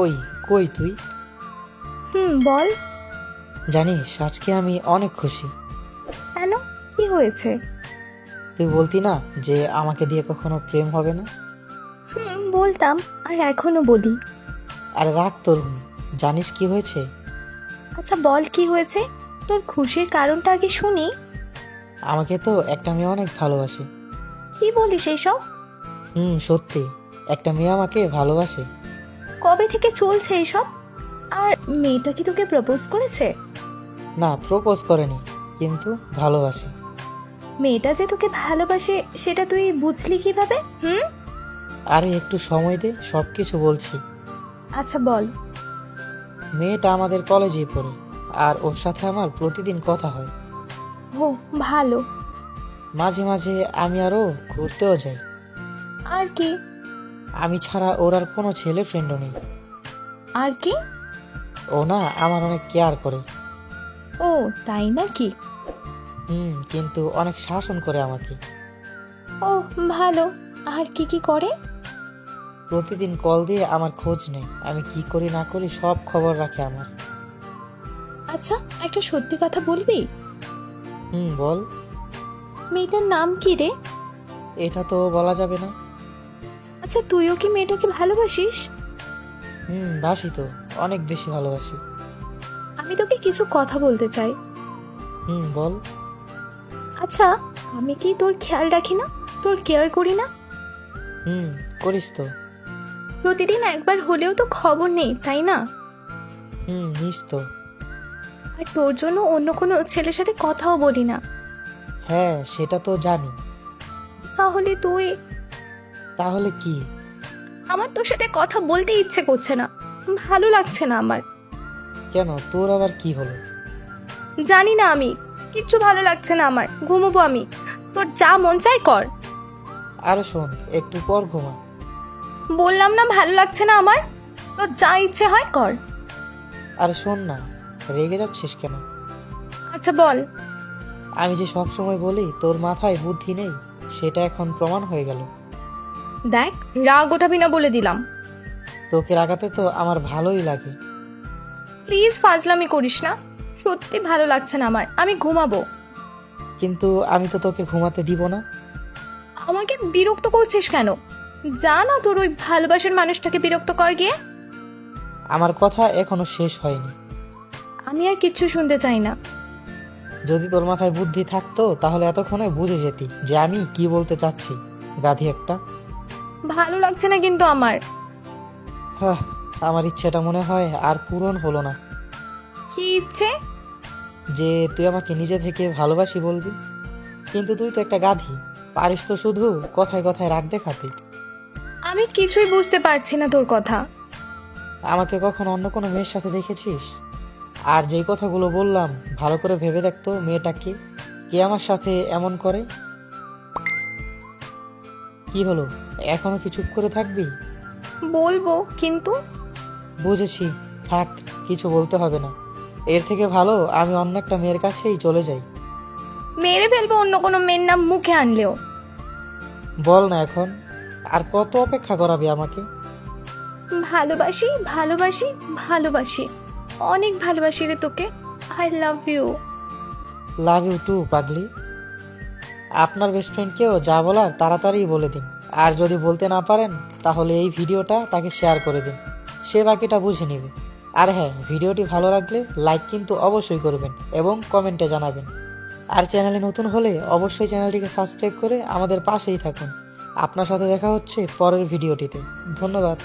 ওই, কই তুই? বল। জানিস আজকে আমি অনেক খুশি। কেন, কি হয়েছে? তুই বলতি না যে আমাকে দিয়ে কখনো প্রেম হবে না। বলতাম, আর এখনো বলি। আরে রাখ তোর, জানিস কি হয়েছে? আচ্ছা বল, কি হয়েছে? তোর খুশির কারণটা আগে শুনি। আমাকে তো একটা মেয়ে অনেক ভালোবাসে। কি বলিস এইসব? সত্যি, একটা মেয়ে আমাকে ভালোবাসে। কবে থেকে চলছে এইসব? আর মেয়েটা কি তোকে প্রপোজ করেছে? না, প্রপোজ করেনি, কিন্তু ভালোবাসে। মেয়েটা যে তোকে ভালোবাসে সেটা তুই বুঝলি কিভাবে? আরে একটু সময় দে, সবকিছু বলছি। আচ্ছা বল। মেয়েটা আমাদের কলেজেই পড়ে, আর ওর সাথে আমার প্রতিদিন কথা হয়। ও, ভালো। মাঝে মাঝে আমি আর ও ঘুরতেও যাই। আর কি? আমি ছাড়া ওর আর কোনো ছেলে ফ্রেন্ডও নেই। আর কি? ও না আমার অনেক কেয়ার করে। ও, তাই নাকি? কিন্তু অনেক শাসন করে আমাকে। ও, ভালো। আর কি কি করে? প্রতিদিন কল দিয়ে আমার খোঁজ নেই, আমি কি করি না করি সব খবর রাখে আমার। আচ্ছা, একটা সত্যি কথা বলবি? বল। মেয়েটার নাম কি রে? এটা তো বলা যাবে না। আচ্ছা, তুইও কি মেয়েটাকে ভালোবাসিস? বাসি তো, অনেক বেশি ভালোবাসি। আমি তোকে কিছু কথা বলতে চাই। বল। আচ্ছা, আমি কি তোর খেয়াল রাখি না, তোর কেয়ার করি না? করিস তো। প্রতিদিন একবার হলেও তো খবর নেই, তাই না? নিস তো। আর তোর জন্য অন্য কোনো ছেলের সাথে কথাও বলি না। হ্যাঁ, সেটা তো জানি। তাহলে তুই? তাহলে কি? আমার তোর সাথে কথা বলতে ইচ্ছে করছে না, ভালো লাগছে না আমার। কেন, তোর আবার কি হলো? জানি না, আমি কিচ্ছু ভালো লাগছে না আমার, ঘুমোবো আমি। তোর যা মন চাই কর। আরে শোন, একটু পর ঘুমা। বললাম না ভালো লাগছে না আমার, তোর যা ইচ্ছে হয় কর। আরে শোন না, রেগে যাচ্ছিস কেন? আচ্ছা বল। আমি যে সব সময় বলি তোর মাথায় বুদ্ধি নেই, সেটা এখন প্রমাণ হয়ে গেল। দেখ, রাগ ওঠাবি না বলে দিলাম। তোকে রাগাতে তো আমার ভালোই লাগে। প্লিজ ফাজলামি করিস না, সত্যি ভালো লাগছে না আমার, আমি ঘুমাবো। কিন্তু আমি তো তোকে ঘুমাতে দিব না। আমাকে বিরক্ত করছিস কেন? যা না, তোর ওই ভালোবাসার মানুষটাকে বিরক্ত কর গিয়ে। আমার কথা এখনো শেষ হয়নি। আমি আর কিচ্ছু শুনতে চাই না। যদি তোর মাথায় বুদ্ধি থাকতো তাহলে এতক্ষণে বুঝে যেতি যে আমি কি বলতে চাচ্ছি, গাধি একটা। ভালো লাগছে না কিন্তু আমার। আমার ইচ্ছেটা মনে হয় আর পূরণ হলো না। কি ইচ্ছে? যে তুই আমাকে নিজে থেকে ভালোবাসি বলবি। কিন্তু তুই তো একটা গাধি, পারিস তো শুধু কথায় কথায় রাগ দেখাতে। আমি কিছুই বুঝতে পারছি না তোর কথা। আমাকে কখন অন্য কোনো মেয়ের সাথে দেখেছিস? আর যেই কথাগুলো বললাম ভালো করে ভেবে দেখতো, মেয়েটাকে কে আমার সাথে এমন করে। কি হলো, এখনো কি চুপ করে থাকবি? বলবো কিন্তু। বুঝেছি, থাক, কিছু বলতে হবে না। এর থেকে ভালো আমি অন্য একটা মেয়ের কাছেই চলে যাই। মেরে ফেলবো অন্য কোনো মেয়ের নাম মুখে আনলেও। বল না এখন, আর কত অপেক্ষা করাবি আমাকে? ভালোবাসি, ভালোবাসি, ভালোবাসি, অনেক ভালোবাসি রে তোকে। I love you. Love you too, পাগলি। আপনার বেস্ট ফ্রেন্ডকেও যা বলার তাড়াতাড়ি বলে দিন। আর যদি বলতে না পারেন তাহলে এই ভিডিওটা তাকে শেয়ার করে দিন, সে বাকিটা বুঝে নেবে। আর হ্যাঁ, ভিডিওটি ভালো লাগলে লাইক কিন্তু অবশ্যই করবেন এবং কমেন্টে জানাবেন। আর চ্যানেলে নতুন হলে অবশ্যই চ্যানেলটিকে সাবস্ক্রাইব করে আমাদের পাশেই থাকুন। আপনার সাথে দেখা হচ্ছে পরের ভিডিওটিতে। ধন্যবাদ।